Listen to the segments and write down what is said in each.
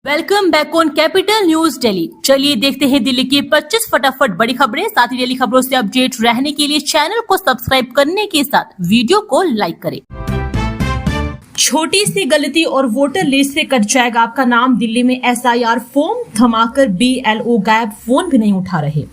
Welcome back on capital news Delhi. चलिए देखते हैं दिल्ली की 25 फटाफट बड़ी खबरें। साथ ही डेली खबरों से अपडेट रहने के लिए चैनल को सब्सक्राइब करने के साथ वीडियो को लाइक करें। छोटी सी गलती और वोटर लिस्ट से कट जाएगा आपका नाम। दिल्ली में एसआईआर फॉर्म थमाकर बीएलओ गायब, फोन भी नहीं उठा रहे।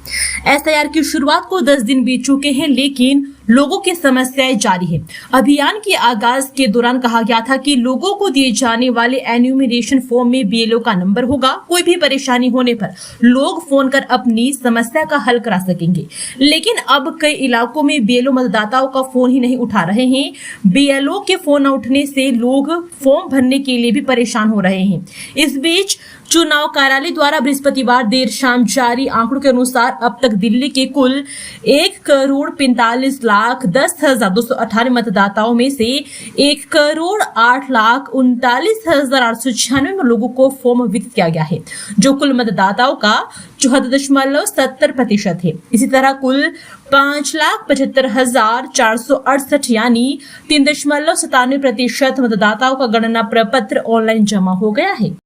एसआईआर की शुरुआत को 10 दिन बीत चुके हैं, लेकिन लोगों की समस्याएं जारी है। अभियान के आगाज के दौरान कहा गया था कि लोगों को दिए जाने वाले एन्यूमरेशन फॉर्म में बीएलओ का नंबर होगा। कोई भी परेशानी होने पर लोग फोन कर अपनी समस्या का हल करा सकेंगे, लेकिन अब कई इलाकों में बीएलओ मतदाताओं का फोन ही नहीं उठा रहे हैं। बीएलओ के फोन न उठने से लोग फॉर्म भरने के लिए भी परेशान हो रहे हैं। इस बीच चुनाव कार्यालय द्वारा बृहस्पतिवार देर शाम जारी आंकड़ों के अनुसार अब तक दिल्ली के कुल 1,45,10,218 मतदाताओं में से 1,08,39,896 लोगों को फॉर्म वितरित किया गया है, जो कुल मतदाताओं का 74.70% है। इसी तरह कुल 5,75,468 यानी 3.97% मतदाताओं का गणना प्रपत्र ऑनलाइन जमा हो गया है।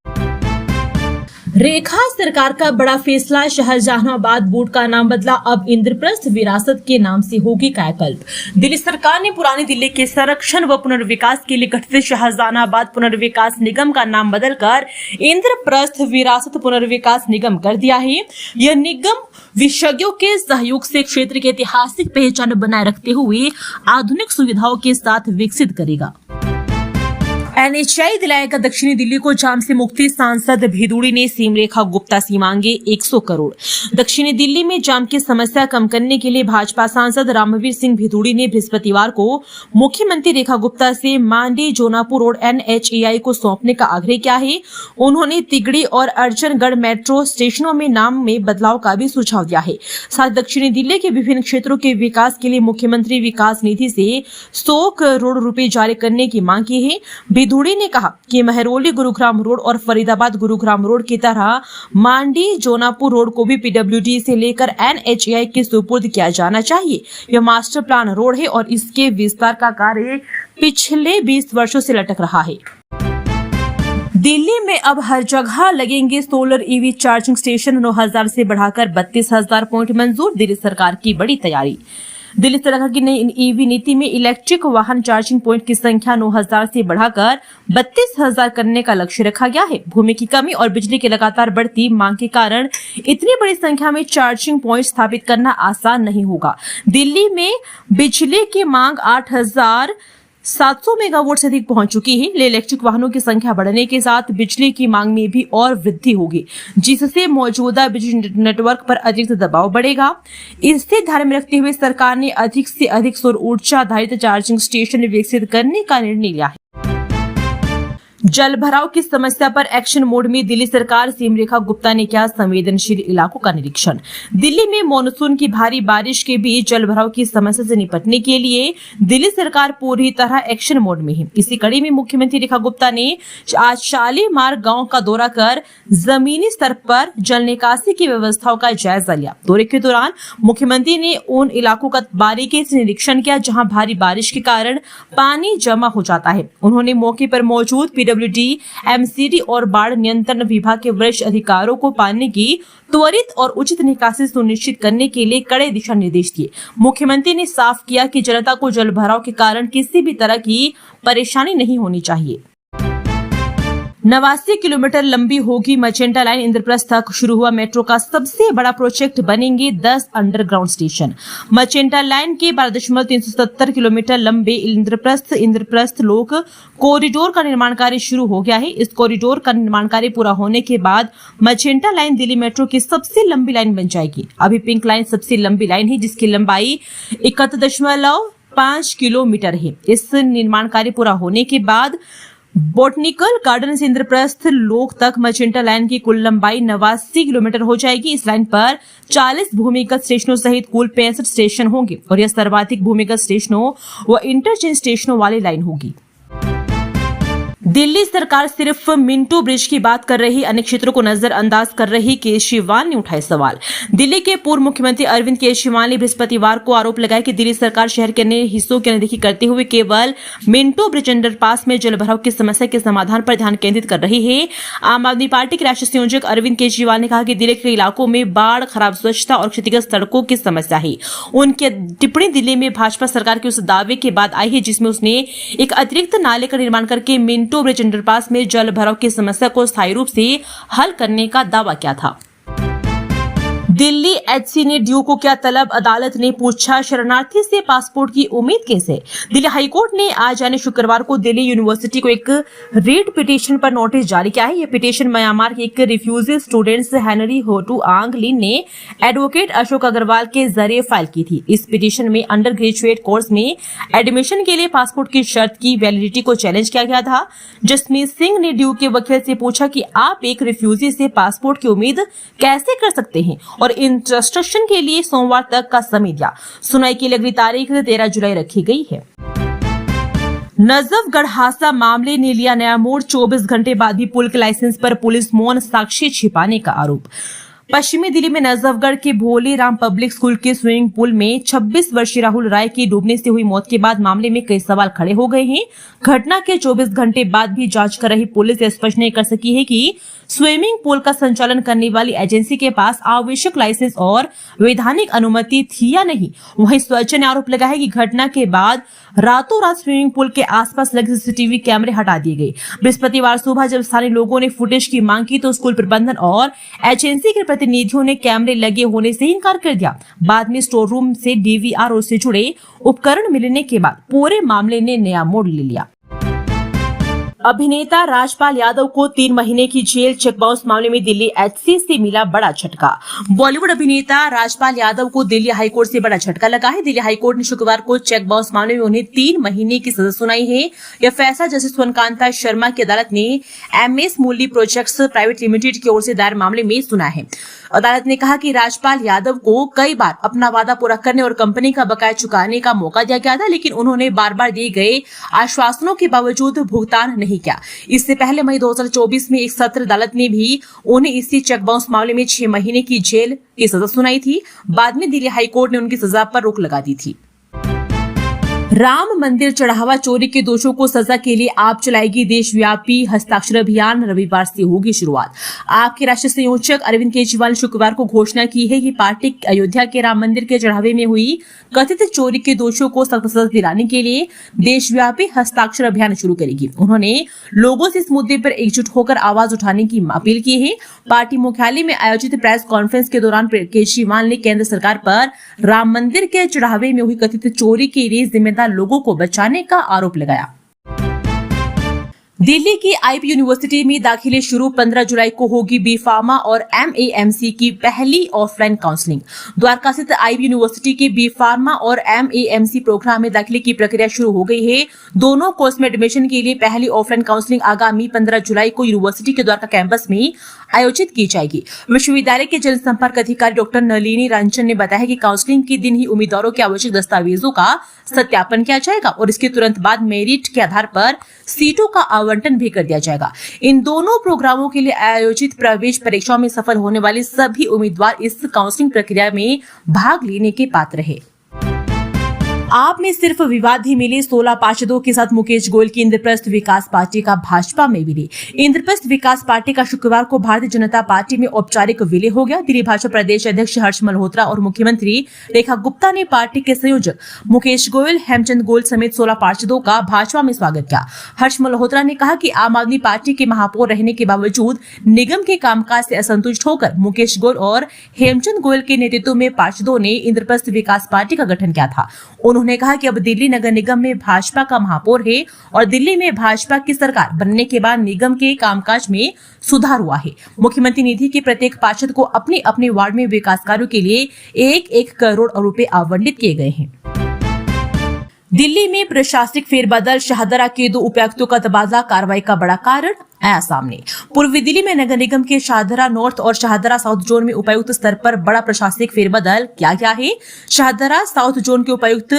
रेखा सरकार का बड़ा फैसला, शाहजहानाबाद बोर्ड का नाम बदला, अब इंद्रप्रस्थ विरासत के नाम से होगी कायाकल्प। दिल्ली सरकार ने पुरानी दिल्ली के संरक्षण व पुनर्विकास के लिए गठित शाहजहानाबाद पुनर्विकास निगम का नाम बदलकर इंद्रप्रस्थ विरासत पुनर्विकास निगम कर दिया है। यह निगम विशेषज्ञों के सहयोग से क्षेत्र की ऐतिहासिक पहचान बनाए रखते हुए आधुनिक सुविधाओं के साथ विकसित करेगा। एनएचआई दिलाएगा दक्षिणी दिल्ली को जाम से मुक्ति, सांसद भिदुड़ी ने सीम रेखा गुप्ता से मांगे 100 करोड़। दक्षिणी दिल्ली में जाम की समस्या कम करने के लिए भाजपा सांसद रामवीर सिंह भिदुड़ी ने बृहस्पतिवार को मुख्यमंत्री रेखा गुप्ता से मांडी जोनापुर रोड एनएचएआई को सौंपने का आग्रह किया है। उन्होंने तिगड़ी और अर्जनगढ़ मेट्रो स्टेशनों में नाम में बदलाव का भी सुझाव दिया है। साथ दक्षिणी दिल्ली के विभिन्न क्षेत्रों के विकास के लिए मुख्यमंत्री विकास निधि से 100 करोड़ रुपए जारी करने की मांग की है। भिदुड़ी ने कहा कि महरौली गुरुग्राम रोड और फरीदाबाद गुरुग्राम रोड की तरह मांडी जोनापुर रोड को भी पीडब्ल्यूडी से लेकर एनएचएआई के सुपुर्द किया जाना चाहिए। यह मास्टर प्लान रोड है और इसके विस्तार का कार्य पिछले 20 वर्षों से लटक रहा है। दिल्ली में अब हर जगह लगेंगे सोलर ईवी चार्जिंग स्टेशन, 9,000 से बढ़ाकर 32,000 पॉइंट मंजूर। दिल्ली सरकार की बड़ी तैयारी। दिल्ली सरकार की नई ईवी नीति में इलेक्ट्रिक वाहन चार्जिंग पॉइंट की संख्या 9,000 से बढ़ाकर 32,000 करने का लक्ष्य रखा गया है। भूमि की कमी और बिजली की लगातार बढ़ती मांग के कारण इतनी बड़ी संख्या में चार्जिंग पॉइंट स्थापित करना आसान नहीं होगा। दिल्ली में बिजली की मांग 8,700 मेगावाट से अधिक पहुंच चुकी है। इलेक्ट्रिक वाहनों की संख्या बढ़ने के साथ बिजली की मांग में भी और वृद्धि होगी, जिससे मौजूदा बिजली नेटवर्क पर अतिरिक्त दबाव बढ़ेगा। इसे ध्यान में रखते हुए सरकार ने अधिक से अधिक सौर ऊर्जा आधारित चार्जिंग स्टेशन विकसित करने का निर्णय लिया है। जल भराव की समस्या पर एक्शन मोड में दिल्ली सरकार, सीम रेखा गुप्ता ने किया संवेदनशील इलाकों का निरीक्षण। दिल्ली में मानसून की भारी बारिश के बीच जल भराव की समस्या से निपटने के लिए दिल्ली सरकार पूरी तरह एक्शन मोड में है। इसी कड़ी में मुख्यमंत्री रेखा गुप्ता ने आज शालीमार गांव का दौरा कर जमीनी स्तर पर जल निकासी की व्यवस्थाओं का जायजा लिया। दौरे के दौरान मुख्यमंत्री ने उन इलाकों का बारीकी से निरीक्षण किया जहाँ भारी बारिश के कारण पानी जमा हो जाता है। उन्होंने मौके पर मौजूद पीडब्ल्यूडी, एमसीडी और बाढ़ नियंत्रण विभाग के वरिष्ठ अधिकारियों को पानी की त्वरित और उचित निकासी सुनिश्चित करने के लिए कड़े दिशा निर्देश दिए। मुख्यमंत्री ने साफ किया कि जनता को जल भराव के कारण किसी भी तरह की परेशानी नहीं होनी चाहिए। 89 किलोमीटर लंबी होगी मजेंटा लाइन। इंद्रप्रस्थ तक शुरू हुआ मेट्रो का सबसे बड़ा प्रोजेक्ट, बनेंगे 10 अंडरग्राउंड स्टेशन। मजेंटा लाइन के 12.370 किलोमीटर लंबे इंद्रप्रस्थ लोक कॉरिडोर का निर्माण कार्य शुरू हो गया है। इस कॉरिडोर का निर्माण कार्य पूरा होने के बाद मजेंटा लाइन दिल्ली मेट्रो की सबसे लंबी लाइन बन जाएगी। अभी पिंक लाइन सबसे लंबी लाइन है, जिसकी लंबाई 71.5 किलोमीटर है। इस निर्माण कार्य पूरा होने के बाद बोटनिकल गार्डन से इंद्रप्रस्थ लोक तक मजेंटा लाइन की कुल लंबाई 89 किलोमीटर हो जाएगी। इस लाइन पर 40 भूमिगत स्टेशनों सहित कुल 65 स्टेशन होंगे और यह सर्वाधिक भूमिगत स्टेशनों व इंटरचेंज स्टेशनों वाली लाइन होगी। दिल्ली सरकार सिर्फ मिंटो ब्रिज की बात कर रही, अन्य क्षेत्रों को नजरअंदाज कर रही, केजरीवाल ने उठाए सवाल। दिल्ली के पूर्व मुख्यमंत्री अरविंद केजरीवाल ने बृहस्पतिवार को आरोप लगाया कि दिल्ली सरकार शहर के अन्य हिस्सों की अनदेखी करते हुए केवल मिंटो ब्रिज अंडरपास में जलभराव की समस्या के समाधान पर ध्यान केंद्रित कर रही है। आम आदमी पार्टी के राष्ट्रीय संयोजक अरविंद केजरीवाल ने कहा कि दिल्ली के इलाकों में बाढ़, खराब स्वच्छता और क्षतिग्रस्त सड़कों की समस्या है। उनकी टिप्पणी दिल्ली में भाजपा सरकार के उस दावे के बाद आई है जिसमें उसने एक अतिरिक्त नाले का निर्माण करके मिंटो ब्रिज अंडरपास में जल भराव की समस्या को स्थायी रूप से हल करने का दावा किया था। दिल्ली एचसी ने ड्यू को क्या तलब, अदालत ने पूछा शरणार्थी से पासपोर्ट की उम्मीद कैसे। दिल्ली हाईकोर्ट ने आज यानी शुक्रवार को दिल्ली यूनिवर्सिटी को एक रीट पिटीशन पर नोटिस जारी किया है। यह पिटीशन म्यांमार के एक रिफ्यूजी स्टूडेंट्स हेनरी होटू आंग लिन ने एडवोकेट अशोक अग्रवाल के जरिए फाइल की थी। इस पिटीशन में अंडर ग्रेजुएट कोर्स में एडमिशन के लिए पासपोर्ट की शर्त की वैलिडिटी को चैलेंज किया गया था। जसमीत सिंह ने ड्यू के वकील से पूछा कि आप एक रिफ्यूजी से पासपोर्ट की उम्मीद कैसे कर सकते हैं और इंस्ट्रक्शन के लिए सोमवार तक का समय दिया। सुनवाई की अगली तारीख 13 जुलाई रखी गई है। नजफगढ़ हादसा मामले ने लिया नया मोड़, 24 घंटे बाद भी पुल के लाइसेंस पर पुलिस मौन, साक्ष्य छिपाने का आरोप। पश्चिमी दिल्ली में नजफगढ़ के भोले राम पब्लिक स्कूल के स्विमिंग पूल में 26 वर्षीय राहुल राय की डूबने से हुई मौत के बाद मामले में कई सवाल खड़े हो गए हैं। घटना के 24 घंटे बाद भी जांच कर रही पुलिस स्पष्ट नहीं कर सकी है कि स्विमिंग पूल का संचालन करने वाली एजेंसी के पास आवश्यक लाइसेंस और वैधानिक अनुमति थी या नहीं। वहीं स्वच्छ ने आरोप लगाया कि घटना के बाद रातों रात स्विमिंग पूल के आसपास लगे सीसीटीवी कैमरे हटा दिए गए। बृहस्पतिवार सुबह जब स्थानीय लोगों ने फुटेज की मांग की तो स्कूल प्रबंधन और एजेंसी के प्रतिनिधियों ने कैमरे लगे होने से इनकार कर दिया। बाद में स्टोर रूम से डीवीआर से जुड़े उपकरण मिलने के बाद पूरे मामले ने नया मोड़ ले लिया। अभिनेता राजपाल यादव को 3 महीने की जेल, चेक बाउंस मामले में दिल्ली एचसी से मिला बड़ा झटका। बॉलीवुड अभिनेता राजपाल यादव को दिल्ली हाईकोर्ट से बड़ा झटका लगा है। दिल्ली हाईकोर्ट ने शुक्रवार को चेक बाउंस मामले में उन्हें 3 महीने की सजा सुनाई है। यह फैसला जस्टिस सुनकांता शर्मा की अदालत ने एमएस मूली प्रोजेक्ट्स प्राइवेट लिमिटेड की ओर से दायर मामले में सुना है। अदालत ने कहा कि राजपाल यादव को कई बार अपना वादा पूरा करने और कंपनी का बकाया चुकाने का मौका दिया गया था, लेकिन उन्होंने बार बार दिए गए आश्वासनों के बावजूद भुगतान नहीं किया। इससे पहले मई 2024 में एक सत्र अदालत ने भी उन्हें इसी चेक बाउंस मामले में 6 महीने की जेल की सजा सुनाई थी। बाद में दिल्ली हाईकोर्ट ने उनकी सजा पर रोक लगा दी थी। राम मंदिर चढ़ावा चोरी के दोषियों को सजा के लिए आप चलाएगी देशव्यापी हस्ताक्षर अभियान, रविवार से होगी शुरुआत। आपके राष्ट्रीय संयोजक अरविंद केजरीवाल ने शुक्रवार को घोषणा की है कि पार्टी अयोध्या के राम मंदिर के चढ़ावे में हुई कथित चोरी के दोषियों को सख्त सजा दिलाने के लिए देशव्यापी हस्ताक्षर अभियान शुरू करेगी। उन्होंने लोगों से इस मुद्दे पर एकजुट होकर आवाज उठाने की अपील की है। पार्टी मुख्यालय में आयोजित प्रेस कॉन्फ्रेंस के दौरान केजरीवाल ने केंद्र सरकार पर राम मंदिर के चढ़ावे में हुई कथित चोरी के लिए जिम्मेदार लोगों को बचाने का आरोप लगाया। दिल्ली की आईपी यूनिवर्सिटी में दाखिले शुरू, 15 जुलाई को होगी बी फार्मा और एमएएमसी की पहली ऑफलाइन काउंसलिंग। द्वारका स्थित आईपी यूनिवर्सिटी के बी फार्मा और एमएएमसी प्रोग्राम में दाखिले की प्रक्रिया शुरू हो गई है। दोनों कोर्स में एडमिशन के लिए पहली ऑफलाइन काउंसलिंग आगामी 15 जुलाई को यूनिवर्सिटी के द्वारका कैंपस में आयोजित की जाएगी। विश्वविद्यालय के जनसंपर्क अधिकारी डॉक्टर नलिनी रंजन ने बताया कि काउंसलिंग के दिन ही उम्मीदवारों के आवश्यक दस्तावेजों का सत्यापन किया जाएगा और इसके तुरंत बाद मेरिट के आधार पर सीटों का आवंटन भी कर दिया जाएगा। इन दोनों प्रोग्रामों के लिए आयोजित प्रवेश परीक्षाओं में सफल होने वाले सभी उम्मीदवार इस काउंसलिंग प्रक्रिया में भाग लेने के पात्र है। आप में सिर्फ विवाद ही मिले, 16 पार्षदों के साथ मुकेश गोयल की इंद्रप्रस्थ विकास पार्टी का भाजपा में विलय। इंद्रप्रस्थ विकास पार्टी का शुक्रवार को भारतीय जनता पार्टी में औपचारिक विलय हो गया। दिल्ली भाजपा प्रदेश अध्यक्ष हर्ष मल्होत्रा और मुख्यमंत्री रेखा गुप्ता ने पार्टी के संयोजक मुकेश गोयल, हेमचंद गोयल समेत 16 पार्षदों का भाजपा में स्वागत किया। हर्ष मल्होत्रा ने कहा कि आम आदमी पार्टी के महापौर रहने के बावजूद निगम के कामकाज से असंतुष्ट होकर मुकेश गोयल और हेमचंद गोयल के नेतृत्व में पार्षदों ने इंद्रप्रस्थ विकास पार्टी का गठन किया था। उन्होंने कहा कि अब दिल्ली नगर निगम में भाजपा का महापौर है और दिल्ली में भाजपा की सरकार बनने के बाद निगम के कामकाज में सुधार हुआ है। मुख्यमंत्री निधि के प्रत्येक पार्षद को अपने अपने वार्ड में विकास कार्यों के लिए 1-1 करोड़ रुपए आवंटित किए गए हैं। दिल्ली में प्रशासनिक फेरबदल, शाहदरा के 2 उपायुक्तों का तबादला, कार्रवाई का बड़ा कारण आया सामने। पूर्वी दिल्ली में नगर निगम के शाहदरा नॉर्थ और शाहदरा साउथ जोन में उपायुक्त स्तर पर बड़ा प्रशासनिक फेरबदल किया गया है। शाहदरा साउथ जोन के उपायुक्त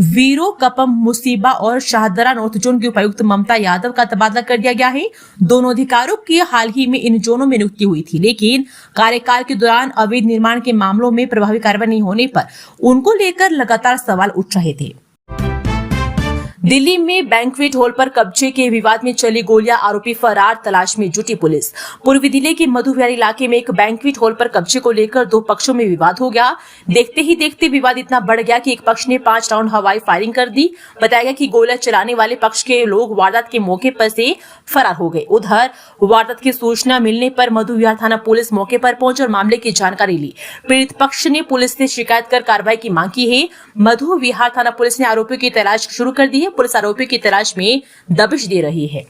वीरो कपम मुसीबा और शाहदरा नॉर्थ जोन की उपायुक्त ममता यादव का तबादला कर दिया गया है। दोनों अधिकारियों की हाल ही में इन जोनों में नियुक्ति हुई थी, लेकिन कार्यकाल के दौरान अवैध निर्माण के मामलों में प्रभावी कार्रवाई नहीं होने पर उनको लेकर लगातार सवाल उठ रहे थे। दिल्ली में बैंक्वेट हॉल पर कब्जे के विवाद में चली गोलियां, आरोपी फरार, तलाश में जुटी पुलिस। पूर्वी दिल्ली के मधु विहार इलाके में एक बैंक्वेट हॉल पर कब्जे को लेकर 2 पक्षों में विवाद हो गया। देखते ही देखते विवाद इतना बढ़ गया कि एक पक्ष ने 5 राउंड हवाई फायरिंग कर दी। बताया गया कि गोलियां चलाने वाले पक्ष के लोग वारदात के मौके पर से फरार हो गए। उधर वारदात की सूचना मिलने पर मधु विहार थाना पुलिस मौके पर पहुंच और मामले की जानकारी ली। पीड़ित पक्ष ने पुलिस से शिकायत कर कार्रवाई की मांग की है। मधु विहार थाना पुलिस ने आरोपियों की तलाश शुरू कर दी है। पुलिस आरोपी की तलाश में दबिश दे रही है।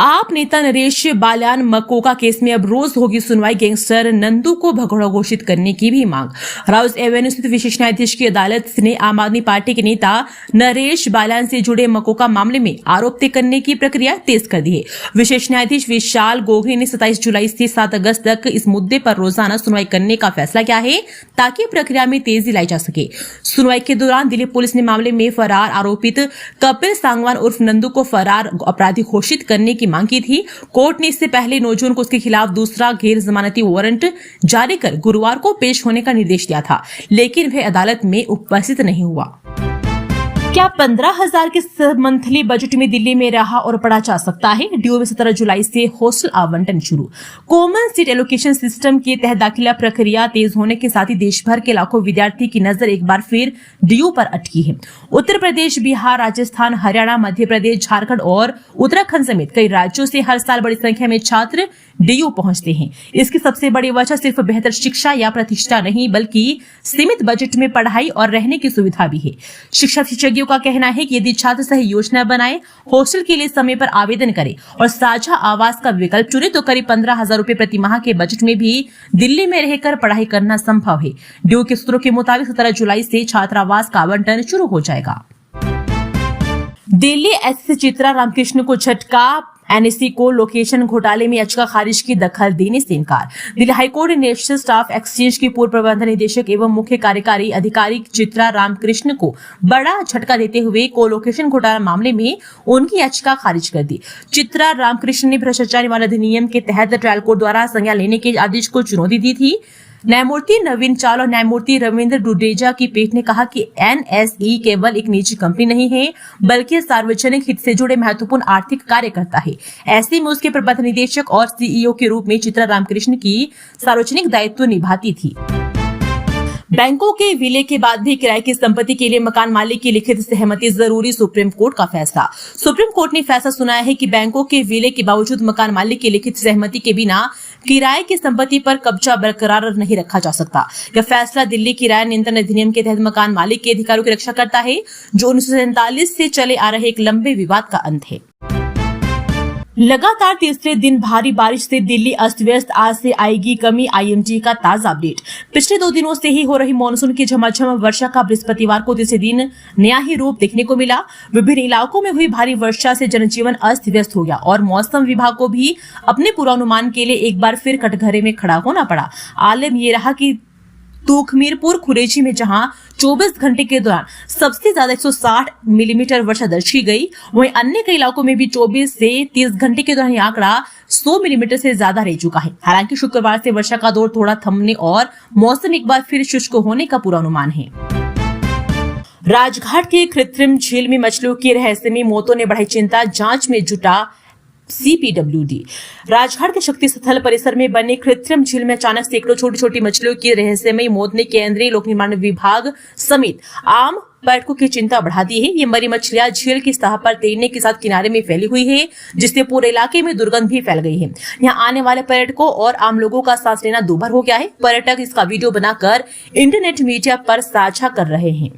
आप नेता नरेश बाल्यान मकोका केस में अब रोज होगी सुनवाई, गैंगस्टर नंदू को भगोड़ा घोषित करने की भी मांग। राउज एवेन्यू स्थित विशेष न्यायाधीश की अदालत ने आम आदमी पार्टी के नेता नरेश बाल्यान से जुड़े मकोका मामले में आरोप तय करने की प्रक्रिया तेज कर दी है। विशेष न्यायाधीश विशाल गोगरे ने 27 जुलाई से 7 अगस्त तक इस मुद्दे पर रोजाना सुनवाई करने का फैसला किया है, ताकि प्रक्रिया में तेजी लाई जा सके। सुनवाई के दौरान दिल्ली पुलिस ने मामले में फरार आरोपित कपिल सांगवान उर्फ नंदू को फरार अपराधी घोषित करने की मांग की थी। कोर्ट ने इससे पहले 9 जून को उसके खिलाफ दूसरा गैर जमानती वारंट जारी कर गुरुवार को पेश होने का निर्देश दिया था, लेकिन वह अदालत में उपस्थित नहीं हुआ। क्या 15,000 के मंथली बजट में दिल्ली में रहा और पढ़ा जा सकता है? डीयू में 17 जुलाई से हॉस्टल आवंटन शुरू। कॉमन सीट एलोकेशन सिस्टम के तहत दाखिला प्रक्रिया तेज होने के साथ ही देश भर के लाखों विद्यार्थी की नजर एक बार फिर डीयू पर अटकी है। उत्तर प्रदेश, बिहार, राजस्थान, हरियाणा, मध्य प्रदेश, झारखंड और उत्तराखंड समेत कई राज्यों से हर साल बड़ी संख्या में छात्र डीयू पहुंचते हैं। इसकी सबसे बड़ी वजह सिर्फ बेहतर शिक्षा या प्रतिष्ठा नहीं, बल्कि सीमित बजट में पढ़ाई और रहने की सुविधा भी है। शिक्षा विशेषज्ञों का कहना है कि यदि छात्र सही योजना बनाए, हॉस्टल के लिए समय पर आवेदन करे और साझा आवास का विकल्प चुने तो करीब 15,000 रुपए प्रति माह के बजट में भी दिल्ली में रहकर पढ़ाई करना संभव है। डीयू के सूत्रों के मुताबिक 17 जुलाई से छात्रावास का आवंटन शुरू हो जाएगा। दिल्ली एसएसपी चित्रा रामकृष्ण को झटका, एनएससी को लोकेशन घोटाले में याचिका खारिज की दखल देने से इनकार। दिल्ली हाईकोर्ट ने नेशनल स्टाफ एक्सचेंज की पूर्व प्रबंध निदेशक एवं मुख्य कार्यकारी अधिकारी चित्रा रामकृष्ण को बड़ा झटका देते हुए कोलोकेशन घोटाला मामले में उनकी याचिका खारिज कर दी। चित्रा रामकृष्ण ने भ्रष्टाचार निवारण अधिनियम के तहत ट्रायल कोर्ट द्वारा संज्ञान लेने के आदेश को चुनौती दी थी। न्यायमूर्ति नवीन चावला और न्यायमूर्ति रविंद्र डुडेजा की पीठ ने कहा कि एनएसई केवल एक निजी कंपनी नहीं है, बल्कि सार्वजनिक हित से जुड़े महत्वपूर्ण आर्थिक कार्य करता है। ऐसे में उसके प्रबंध निदेशक और सीईओ के रूप में चित्रा रामकृष्ण की सार्वजनिक दायित्व निभाती थी। बैंकों के विलय के बाद भी किराए की संपत्ति के लिए मकान मालिक की लिखित सहमति जरूरी, सुप्रीम कोर्ट का फैसला। सुप्रीम कोर्ट ने फैसला सुनाया है कि बैंकों के विलय के बावजूद मकान मालिक की लिखित सहमति के बिना किराए की संपत्ति पर कब्जा बरकरार नहीं रखा जा सकता। यह फैसला दिल्ली किराया नियंत्रण अधिनियम के तहत मकान मालिक के अधिकारों की रक्षा करता है, जो 1947 से चले आ रहे एक लंबे विवाद का अंत है। लगातार तीसरे दिन भारी बारिश से दिल्ली अस्त व्यस्त, आज से आएगी कमी, आईएमडी का ताजा अपडेट। पिछले 2 दिनों से ही हो रही मानसून की झमाझम वर्षा का बृहस्पतिवार को तीसरे दिन नया ही रूप देखने को मिला। विभिन्न इलाकों में हुई भारी वर्षा से जनजीवन अस्त व्यस्त हो गया और मौसम विभाग को भी अपने पूर्वानुमान के लिए एक बार फिर कटघरे में खड़ा होना पड़ा। आलम ये रहा कि तूखमीरपुर खुरेजी में जहां 24 घंटे के दौरान सबसे ज्यादा 160 मिलीमीटर वर्षा दर्ज की गई, वहीं अन्य कई इलाकों में भी 24 से 30 घंटे के दौरान यह आंकड़ा 100 मिलीमीटर से ज्यादा रह चुका है। हालांकि शुक्रवार से वर्षा का दौर थोड़ा थमने और मौसम एक बार फिर शुष्क होने का पूर्वानुमान है। राजघाट के कृत्रिम झील में मछलियों की रहस्यमयी मौतों ने बढ़ाई चिंता, जांच में जुटा सीपीडब्ल्यूडी। राजघाट के शक्ति स्थल परिसर में बने कृत्रिम झील में अचानक सैकड़ों छोटी छोटी मछलियों की रहस्यमयी मौत ने केंद्रीय लोक निर्माण विभाग समेत आम पर्यटकों की चिंता बढ़ा दी है। ये मरी मछलियां झील की सतह पर तैरने के साथ किनारे में फैली हुई है, जिससे पूरे इलाके में दुर्गंध भी फैल गई है। यहाँ आने वाले पर्यटकों और आम लोगों का सांस लेना दूभर हो गया है। पर्यटक इसका वीडियो बनाकर इंटरनेट मीडिया पर साझा कर रहे हैं।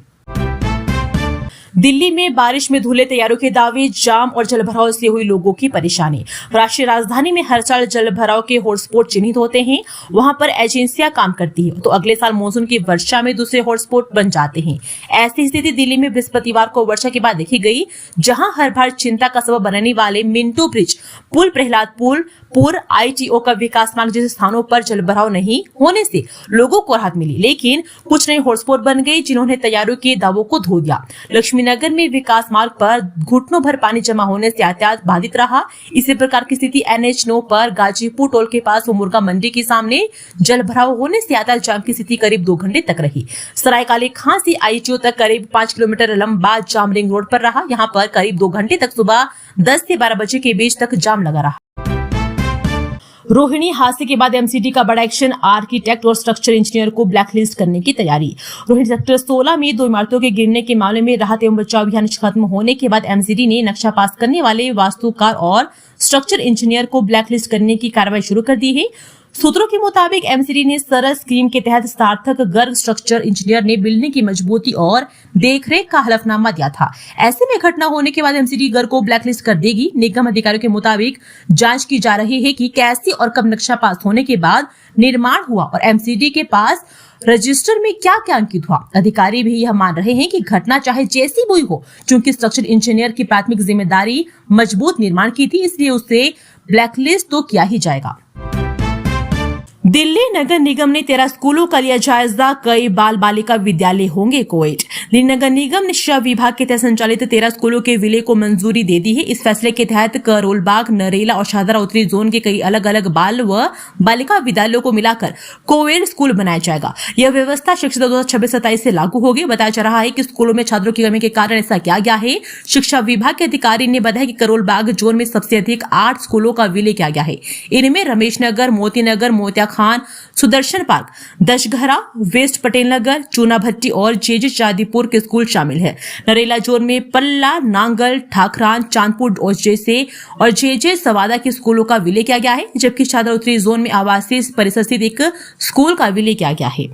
दिल्ली में बारिश में धुले तैयारों के दावे, जाम और जलभराव से हुई लोगों की परेशानी। राष्ट्रीय राजधानी में हर साल जलभराव के हॉटस्पॉट चिन्हित होते हैं, वहां पर एजेंसियां काम करती है, तो अगले साल मानसून की वर्षा में दूसरे हॉटस्पॉट बन जाते हैं। ऐसी स्थिति दिल्ली में बृहस्पतिवार को वर्षा के बाद देखी गई, जहां हर बार चिंता का सबब बनने वाले मिंटो ब्रिज पुल, प्रहलादपुर ITO का विकास मार्ग जैसे स्थानों पर जलभराव नहीं होने से लोगों को राहत मिली, लेकिन कुछ नए हॉटस्पॉट बन गए जिन्होंने तैयारियों के दावों को धो दिया। लक्ष्मीनगर में विकास मार्ग पर घुटनों भर पानी जमा होने से यातायात बाधित रहा। इसी प्रकार की स्थिति NH9 पर गाजीपुर टोल के पास मुर्गा मंडी के सामने जलभराव होने से यातायात जाम की स्थिति करीब 2 घंटे तक रही। सरायकाले खां से ITO तक करीब 5 किलोमीटर लंबा जाम रिंग रोड पर रहा। यहाँ पर करीब 2 घंटे तक सुबह 10 से 12 बजे के बीच तक जाम लगा रहा। रोहिणी हादसे के बाद MCD का बड़ा एक्शन, आर्किटेक्ट और स्ट्रक्चर इंजीनियर को ब्लैकलिस्ट करने की तैयारी। रोहिणी सेक्टर 16 में 2 इमारतों के गिरने के मामले में राहत एवं बचाव अभियान खत्म होने के बाद MCD ने नक्शा पास करने वाले वास्तुकार और स्ट्रक्चर इंजीनियर को ब्लैकलिस्ट करने की कार्रवाई शुरू कर दी है। सूत्रों के मुताबिक MCD ने सरल स्कीम के तहत सार्थक गर्ग स्ट्रक्चर इंजीनियर ने बिल्डिंग की मजबूती और देखरेख का हलफनामा दिया था। ऐसे में घटना होने के बाद MCD गर्ग को ब्लैकलिस्ट कर देगी। निगम अधिकारियों के मुताबिक जांच की जा रही है कि कैसे और कब नक्शा पास होने के बाद निर्माण हुआ और MCD के पास रजिस्टर में क्या क्या अंकित हुआ। अधिकारी भी यह मान रहे हैं कि घटना चाहे जैसी भी हो, चूंकि स्ट्रक्चर इंजीनियर की प्राथमिक जिम्मेदारी मजबूत निर्माण की थी, इसलिए उसे ब्लैकलिस्ट तो किया ही जाएगा। दिल्ली नगर निगम ने 13 स्कूलों का लिया जायजा, कई बाल बालिका विद्यालय होंगे कोएड। दिल्ली नगर निगम ने शिक्षा विभाग के तहत संचालित 13 स्कूलों के विलय को मंजूरी दे दी है। इस फैसले के तहत करोलबाग, नरेला और शाहदरा उत्तरी जोन के कई अलग अलग बाल व बालिका विद्यालयों को मिलाकर कोएड स्कूल बनाया जाएगा। यह व्यवस्था शिक्षा 2026-27 से लागू होगी। बताया जा रहा है कि स्कूलों में छात्रों की कमी के कारण ऐसा किया गया है। शिक्षा विभाग के अधिकारी ने बताया कि करोलबाग जोन में सबसे अधिक 8 स्कूलों का विलय किया गया है। इनमें रमेश नगर, मोती नगर, मोतिया खान, सुदर्शन पार्क, दशघरा, वेस्ट पटेल नगर, चूना भट्टी और जेजे चांदीपुर के स्कूल शामिल है। नरेला जोन में पल्ला, नांगल, ठाकरान, चांदपुर और जेजे सवादा के स्कूलों का विलय किया गया है, जबकि शाहदरा उत्तरी जोन में आवासीय परिसर स्थित एक स्कूल का विलय किया गया है।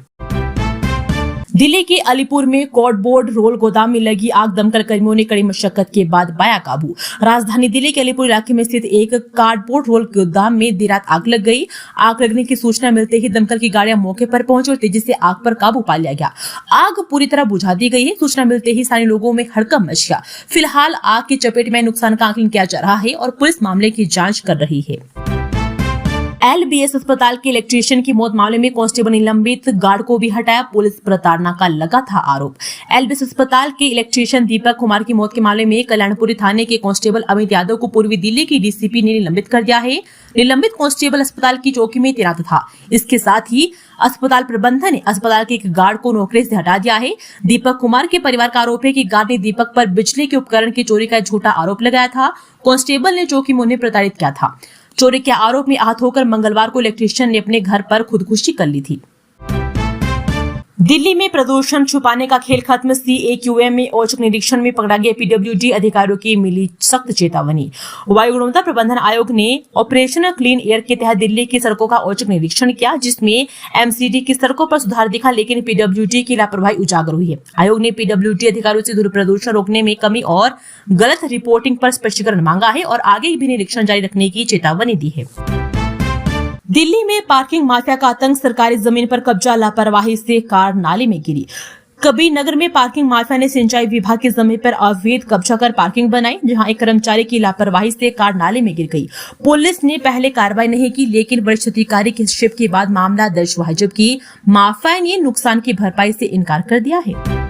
दिल्ली के अलीपुर में कार्डबोर्ड रोल गोदाम में लगी आग, दमकल कर्मियों ने कड़ी मशक्कत के बाद पाया काबू। राजधानी दिल्ली के अलीपुर इलाके में स्थित एक कार्डबोर्ड रोल गोदाम में देर रात आग लग गई। आग लगने की सूचना मिलते ही दमकल की गाड़ियां मौके पर पहुंची और तेजी से आग पर काबू पा लिया गया। आग पूरी तरह बुझा दी गई है। सूचना मिलते ही स्थानीय लोगों में हड़कंप मच गया। फिलहाल आग की चपेट में नुकसान का आकलन किया जा रहा है और पुलिस मामले की जांच कर रही है। LBS अस्पताल के इलेक्ट्रीशियन की मौत मामले में कांस्टेबल निलंबित, गार्ड को भी हटाया, पुलिस प्रताड़ना का लगा था आरोप। LBS अस्पताल के इलेक्ट्रीशियन दीपक कुमार की मौत के मामले में कल्याणपुरी थाने के कांस्टेबल अमित यादव को पूर्वी दिल्ली की DCP ने निलंबित कर दिया है। निलंबित कांस्टेबल अस्पताल की चौकी में तैनात था। इसके साथ ही अस्पताल प्रबंधन ने अस्पताल के एक गार्ड को नौकरी से हटा दिया है। दीपक कुमार के परिवार का आरोप है कि गार्ड ने दीपक पर बिजली के उपकरण की चोरी का झूठा आरोप लगाया था। कांस्टेबल ने चौकी में उन्हें प्रताड़ित किया था। चोरी के आरोप में आहत होकर मंगलवार को इलेक्ट्रीशियन ने अपने घर पर खुदकुशी कर ली थी। दिल्ली में प्रदूषण छुपाने का खेल खत्म, CAQM में औचक निरीक्षण में पकड़ा गया PWD अधिकारियों की मिली सख्त चेतावनी। वायु गुणवत्ता प्रबंधन आयोग ने ऑपरेशन क्लीन एयर के तहत दिल्ली की सड़कों का औचक निरीक्षण किया, जिसमें MCD की सड़कों पर सुधार दिखा, लेकिन PWD की लापरवाही उजागर हुई है। आयोग ने PWD अधिकारियों से धूल प्रदूषण रोकने में कमी और गलत रिपोर्टिंग पर स्पष्टीकरण मांगा है और आगे भी निरीक्षण जारी रखने की चेतावनी दी है। दिल्ली में पार्किंग माफिया का आतंक, सरकारी जमीन पर कब्जा, लापरवाही से कार नाले में गिरी। कबीर नगर में पार्किंग माफिया ने सिंचाई विभाग की जमीन पर अवैध कब्जा कर पार्किंग बनाई, जहां एक कर्मचारी की लापरवाही से कार नाले में गिर गई। पुलिस ने पहले कार्रवाई नहीं की, लेकिन वरिष्ठ अधिकारी के हस्तक्षेप के बाद मामला दर्ज हुआ, जबकि माफिया ने नुकसान की भरपाई से इनकार कर दिया है।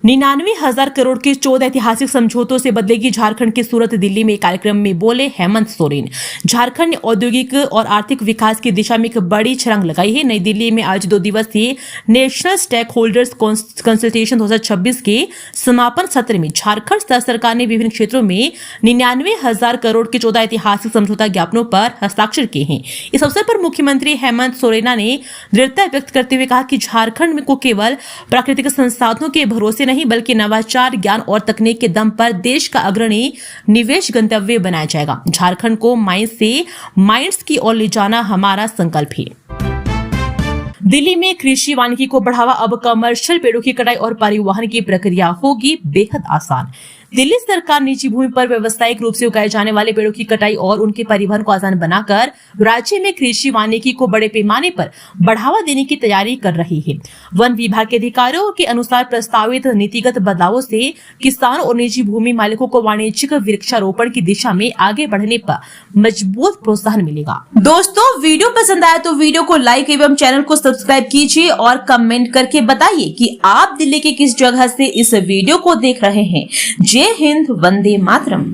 99,000 करोड़ के 14 ऐतिहासिक समझौतों से बदलेगी झारखंड की सूरत, दिल्ली में एक कार्यक्रम में बोले हेमंत सोरेन। झारखंड ने औद्योगिक और आर्थिक विकास की दिशा में एक बड़ी छलांग लगाई है। नई दिल्ली में आज 2 दिवसीय नेशनल स्टेक होल्डर्स कंसल्टेशन 2026 के समापन सत्र में झारखंड सरकार ने विभिन्न क्षेत्रों में 99,000 करोड़ के 14 ऐतिहासिक समझौता ज्ञापनों पर हस्ताक्षर किए हैं। इस अवसर पर मुख्यमंत्री हेमंत सोरेन ने दृढ़ता व्यक्त करते हुए कहा कि झारखंड को केवल प्राकृतिक संसाधनों के भरोसे नहीं बल्कि नवाचार, ज्ञान और तकनीक के दम पर देश का अग्रणी निवेश गंतव्य बनाया जाएगा। झारखंड को माइंस से माइंड्स की ओर ले जाना हमारा संकल्प है। दिल्ली में कृषि वानिकी को बढ़ावा, अब कमर्शियल पेड़ों की कटाई और परिवहन की प्रक्रिया होगी बेहद आसान। दिल्ली सरकार निजी भूमि पर व्यावसायिक रूप से उगाए जाने वाले पेड़ों की कटाई और उनके परिवहन को आसान बनाकर राज्य में कृषि वानिकी को बड़े पैमाने पर बढ़ावा देने की तैयारी कर रही है। वन विभाग के अधिकारियों के अनुसार प्रस्तावित नीतिगत बदलावों से किसानों और निजी भूमि मालिकों को वाणिज्यिक वृक्षारोपण की दिशा में आगे बढ़ने पर मजबूत प्रोत्साहन मिलेगा। दोस्तों, वीडियो पसंद आया तो वीडियो को लाइक एवं चैनल को सब्सक्राइब कीजिए और कमेंट करके बताइए कि आप दिल्ली के किस जगह से इस वीडियो को देख रहे हैं। जय हिंद, वंदे मातरम।